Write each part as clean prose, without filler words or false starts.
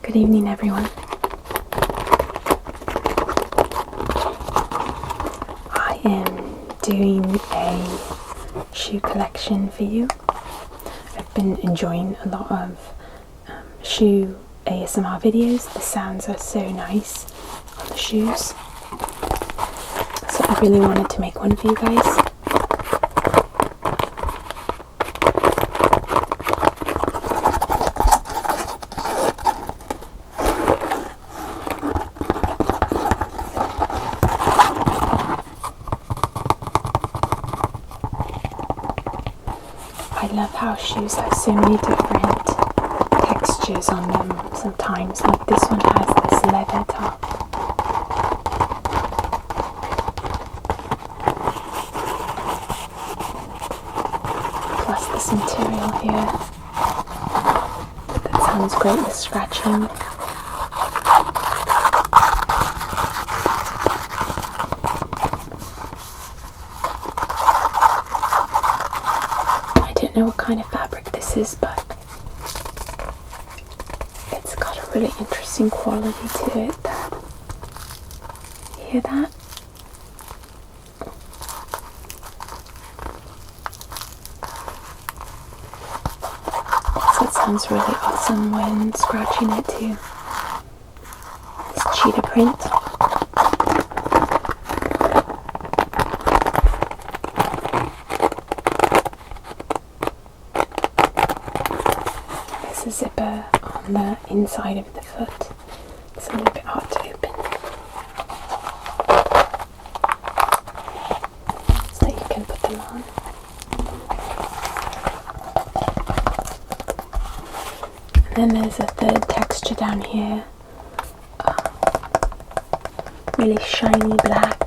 Good evening, everyone. I am doing a shoe collection for you. I've been enjoying a lot of shoe ASMR videos. The sounds are so nice on the shoes. So I really wanted to make one for you guys. I love how shoes have so many different textures on them sometimes. Like this one has this leather top. Plus this material here. That sounds great with scratching. I don't know what kind of fabric this is, but it's got a really interesting quality to it. Hear that? So it sounds really awesome when scratching it too. This cheetah print. There's a zipper on the inside of the foot. It's a little bit hard to open. So that you can put them on. And then there's a third texture down here. Really shiny black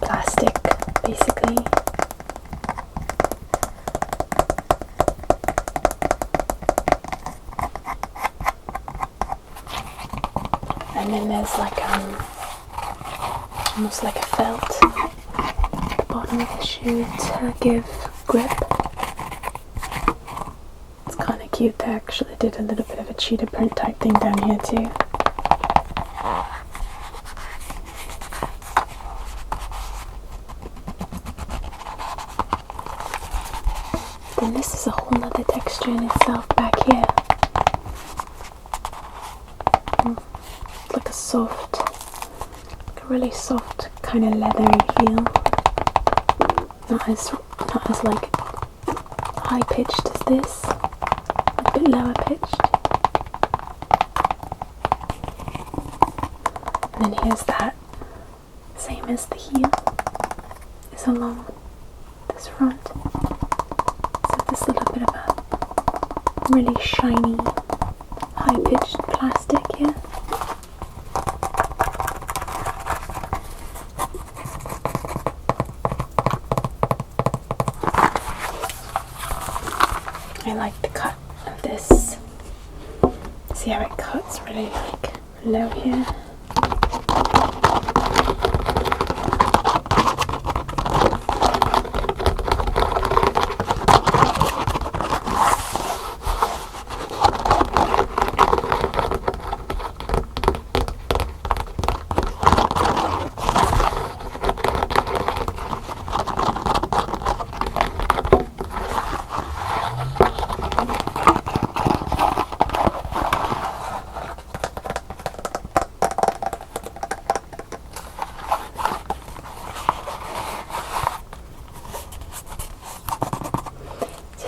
plastic, basically. And then there's like almost like a felt at the bottom of the shoe to give grip. It's kind of cute. They actually did a little bit of a cheetah print type thing down here too. Then this is a whole other texture in itself back here. Like a soft, like a really soft kind of leathery feel. Not as like high pitched as this, a bit lower pitched. And then here's that, same as the heel, is along this front. So this little bit of a really shiny, high pitched plastic here. I like the cut of this. See how it cuts really like low here.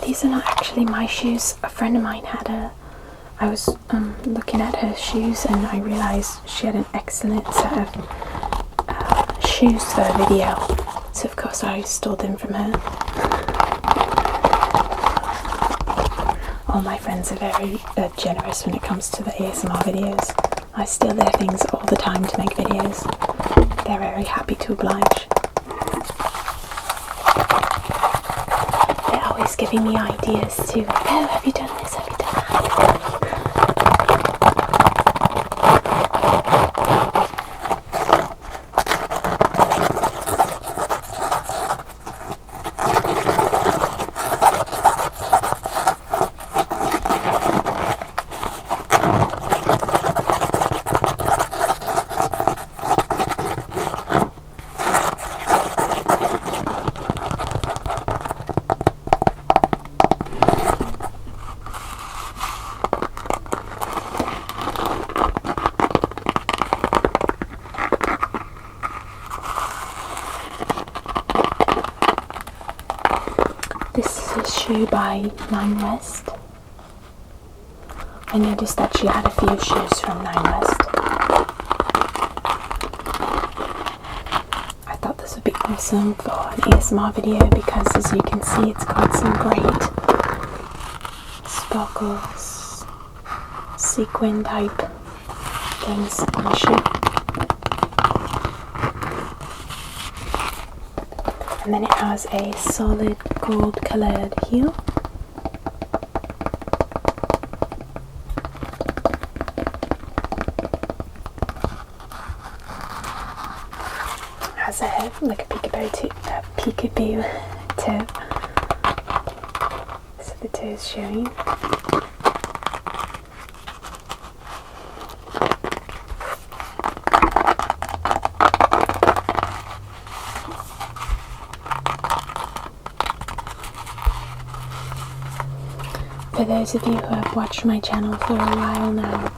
These are not actually my shoes. A friend of mine had I was looking at her shoes and I realised she had an excellent set of shoes for a video. So of course I stole them from her. All my friends are very generous when it comes to the ASMR videos. I steal their things all the time to make videos. They're very happy to oblige. Always giving me ideas to, oh, have you done this, have you done that? shoe by Nine West. I noticed that she had a few shoes from Nine West. I thought this would be awesome for an ASMR video because, as you can see, it's got some great sparkles, sequin type things on the shoe. And then it has a solid gold coloured heel. Has like a peekaboo toe. So the toe is showing. For those of you who have watched my channel for a while now,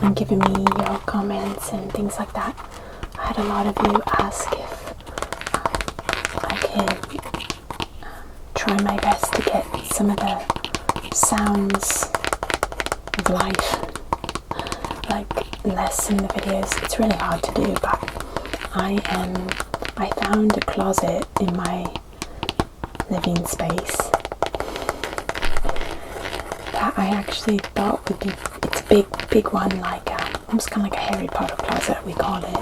and given me your comments and things like that, I had a lot of you ask if I could try my best to get some of the sounds of life, like less in the videos. It's really hard to do, but I found a closet in my living space that I actually thought would be, it's a big one, like almost kind of like a Harry Potter closet, we call it.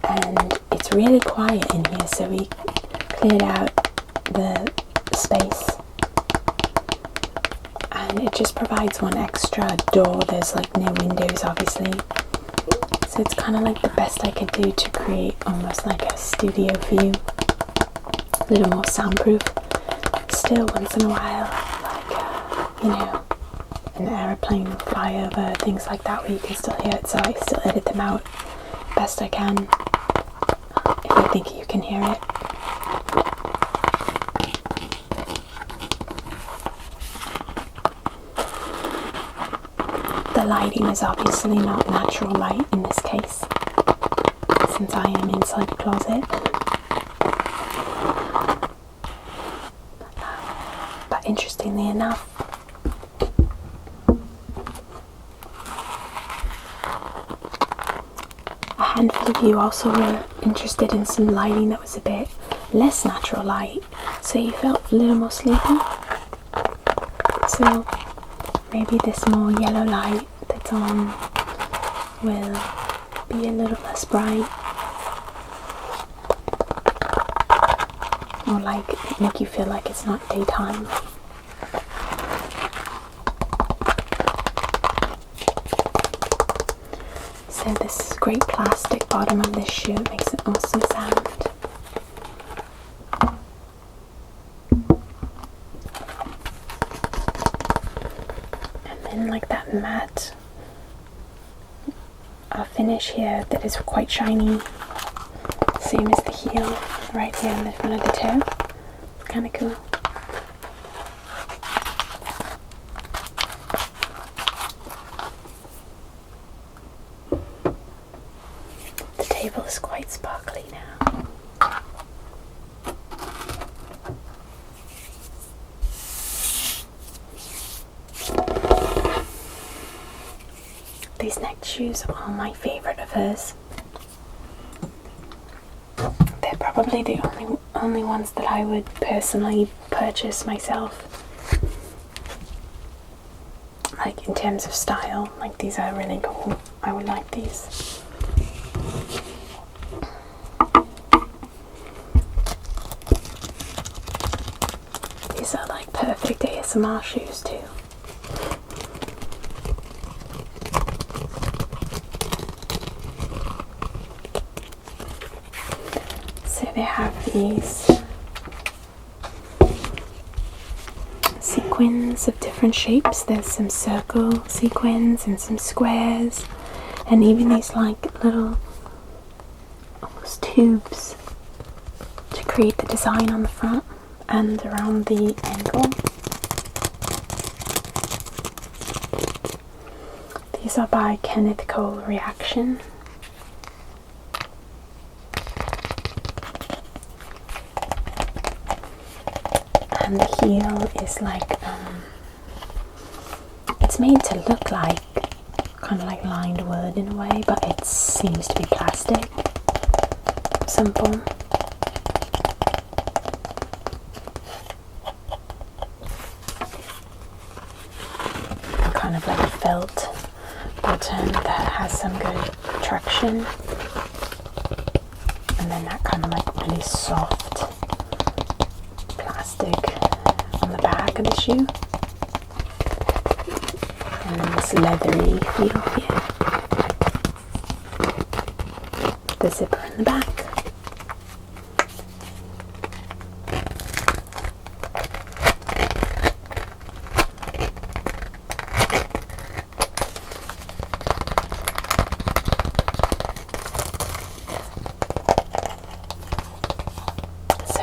And it's really quiet in here, so we cleared out the space. And it just provides one extra door. There's like no windows, obviously. So it's kind of like the best I could do to create almost like a studio view. A little more soundproof. Still, once in a while, you know, an aeroplane fly over, things like that where you can still hear it, so I still edit them out best I can if I think you can hear it. The lighting is obviously not natural light in this case, since I am inside the closet. But interestingly enough, a handful of you also were interested in some lighting that was a bit less natural light, so you felt a little more sleepy. So maybe this more yellow light that's on will be a little less bright, or like make you feel like it's not daytime. So this great plastic bottom of this shoe makes an awesome sound. And then like that matte finish here that is quite shiny, same as the heel right here in the front of the toe. It's kind of cool. The table is quite sparkly now. These next shoes are my favourite of hers. They're probably the only ones that I would personally purchase myself. Like in terms of style, like these are really cool. I would like these. These are like perfect ASMR shoes too. They have these sequins of different shapes. There's some circle sequins and some squares, and even these like little almost tubes to create the design on the front and around the ankle. These are by Kenneth Cole Reaction. and the heel is like it's made to look like kind of like lined wood in a way, but it seems to be plastic, simple. Kind of like a felt button that has some good traction, and then that kind of like really soft plastic on the back of the shoe, and then this leathery feel here, the zipper in the back.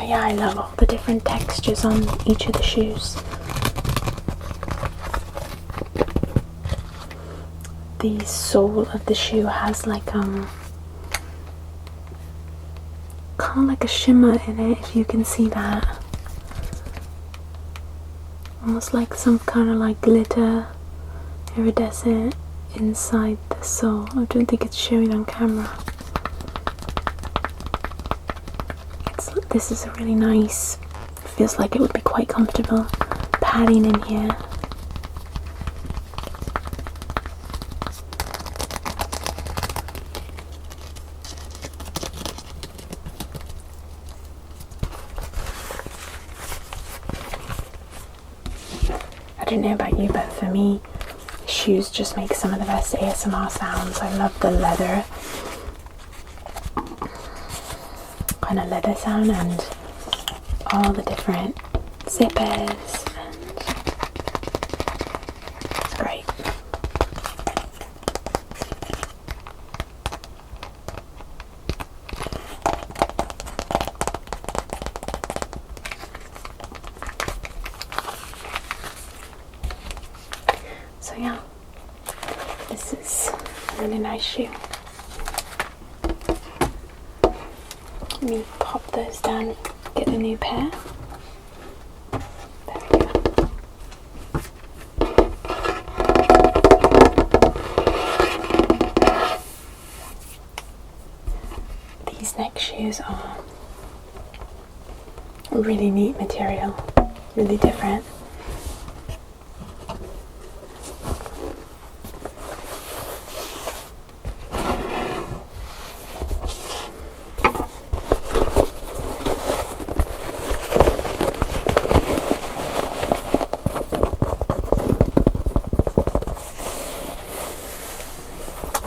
Yeah, I love all the different textures on each of the shoes. The sole of the shoe has like kind of like a shimmer in it, if you can see that. Almost like some kind of like glitter, iridescent inside the sole. I don't think it's showing on camera. This is a really nice, feels like it would be quite comfortable padding in here. I don't know about you, but for me, shoes just make some of the best ASMR sounds. I love the leather, kind of leather sound, and all the different zippers, and it's great. So yeah, this is a really nice shoe. Let me pop those down, get a new pair. There we go. These next shoes are a really neat material, really different.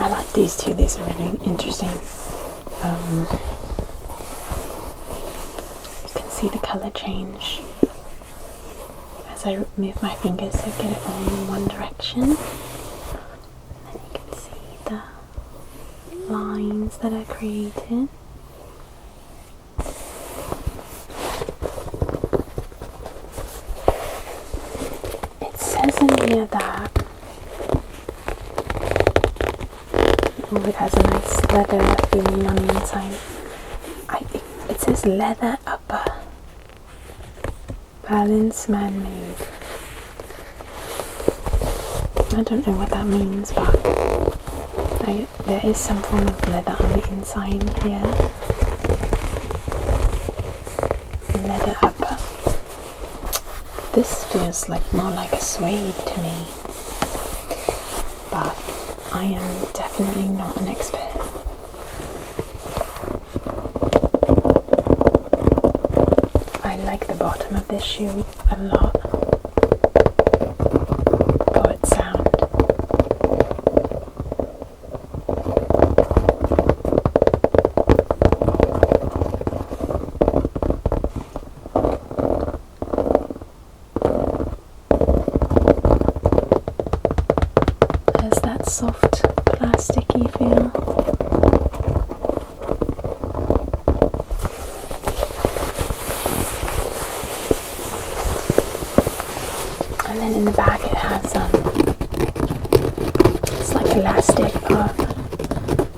I like these two, these are really interesting. You can see the colour change as I move my fingers to get it all in one direction. And then you can see the lines that are created. It says in here that it has a nice leather feeling on the inside. It says leather upper, balance man-made. I don't know what that means, but there is some form of leather on the inside here. Leather upper. This feels like more like a suede to me, but I am definitely not an expert. I like the bottom of this shoe a lot for its sound. There's that soft plasticky feel. And then in the back it has it's like elastic,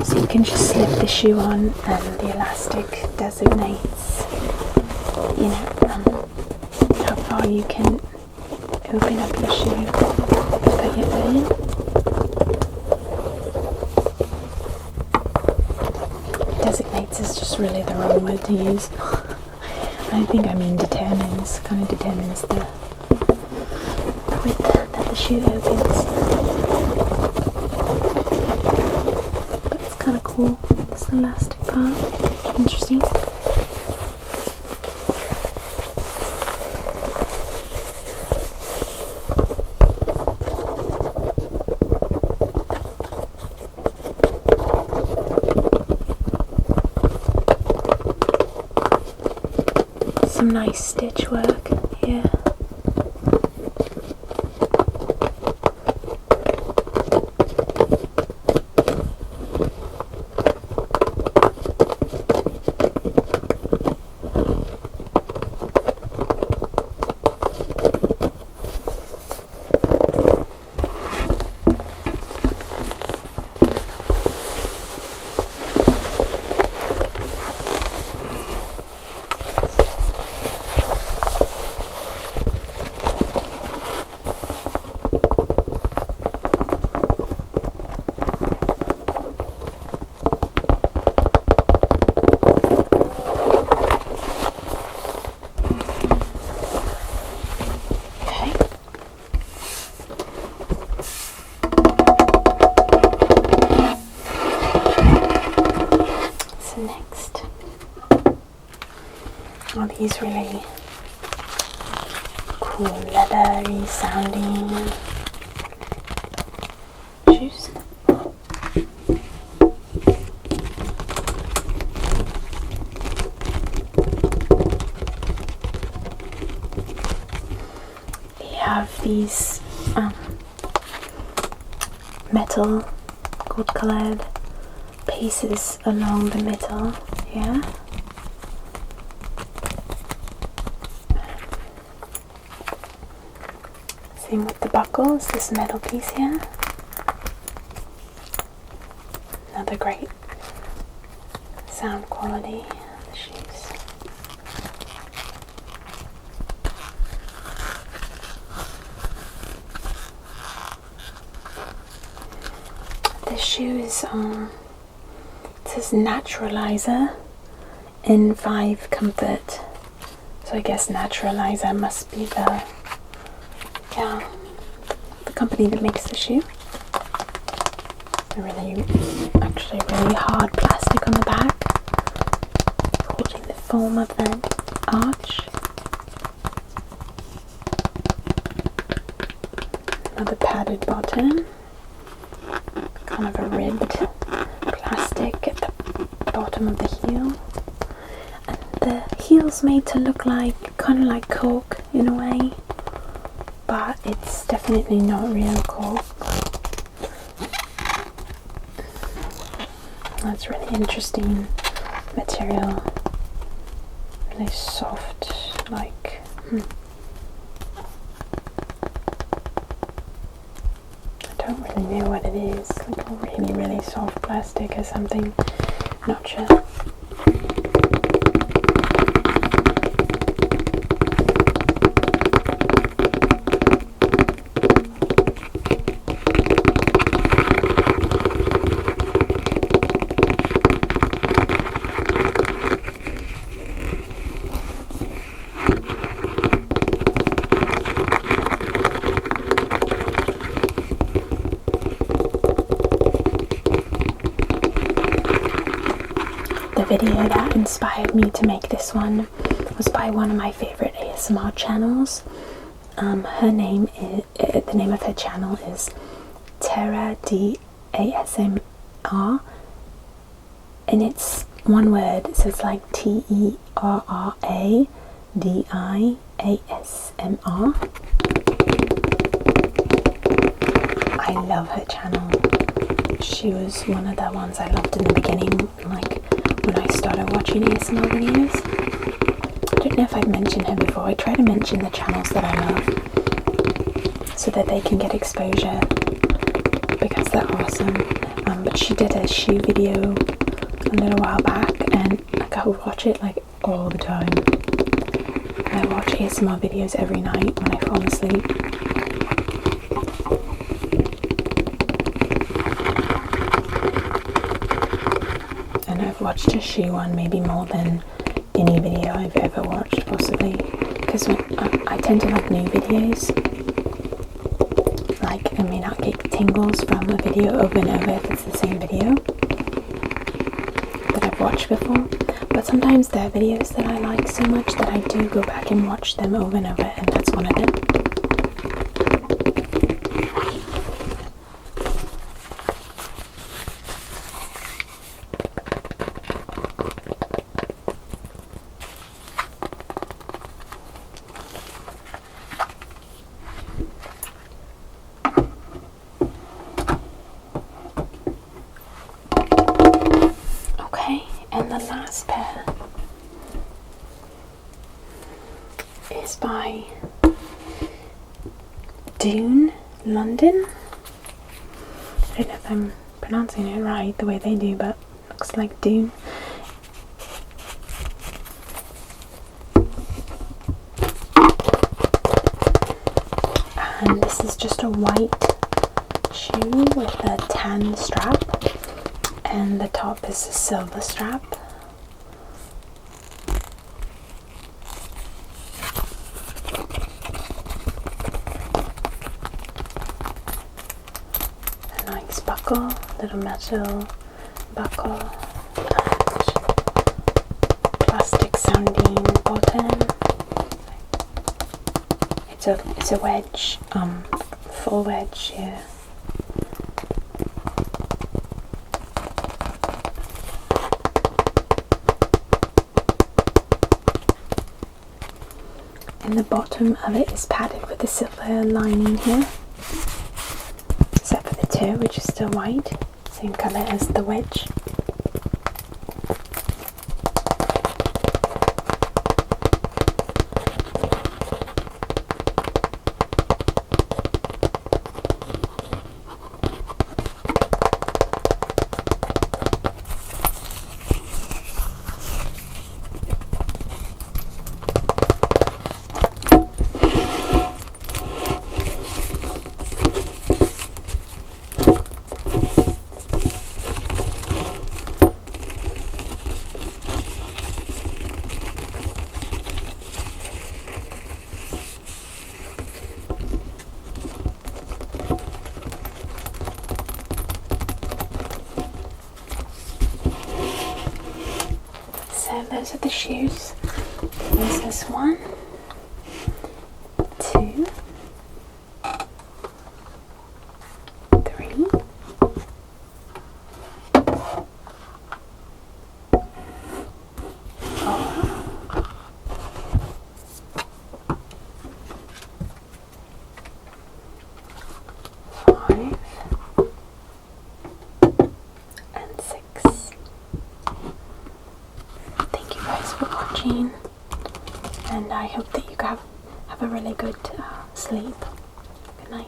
so you can just slip the shoe on and the elastic designates, how far how you can open up your shoe and put your foot in. Designates is just really the wrong word to use. I think I mean determines, kind of determines the width that the shoe opens. But it's kind of cool, this elastic part. Interesting. Some nice stitch work here. Next, all these really cool leathery sounding shoes. They have these metal gold colored pieces along the middle here. Same with the buckles, this metal piece here. Another great sound quality of the shoes. This shoe is it says Naturalizer in 5 comfort, so I guess Naturalizer must be the company that makes the shoe. Actually really hard plastic on the back, holding the form of the arch. Another padded bottom, kind of a ribbed plastic at the bottom of the heel, and the heel's made to look like kind of like cork in a way, but it's definitely not real cork. That's really interesting material, really soft, like I don't really know what it is, like a really soft plastic or something, not sure. The video that inspired me to make this one was by one of my favorite ASMR channels. The name of her channel is Terra D ASMR, and it's one word, so it's like TERRADIASMR. I love her channel. She was one of the ones I loved in the beginning, like when I started watching ASMR videos. I don't know if I've mentioned her before. I try to mention the channels that I love so that they can get exposure because they're awesome. But she did a shoe video a little while back and I would watch it like all the time. I watch ASMR videos every night when I fall asleep. And I've watched a shoe one maybe more than any video I've ever watched, possibly, because I tend to like new videos. Like, I may not get tingles from a video over and over if it's the same video that I've watched before, but sometimes there are videos that I like so much that I do go back and watch them over and over, and that's one of them. And the last pair is by Dune London. I don't know if I'm pronouncing it right the way they do, but it looks like Dune. And this is just a white shoe with a tan strap, and the top is a silver strap. A nice buckle, little metal buckle, and plastic sounding bottom. It's a wedge, full wedge here. And the bottom of it is padded with a silver lining here, except for the toe, which is still white, same colour as the wedge. So those are the shoes. This is 1, 2, 3, 4, 5, and 6. Thank you guys for watching, and I hope that you have a really good sleep. Good night.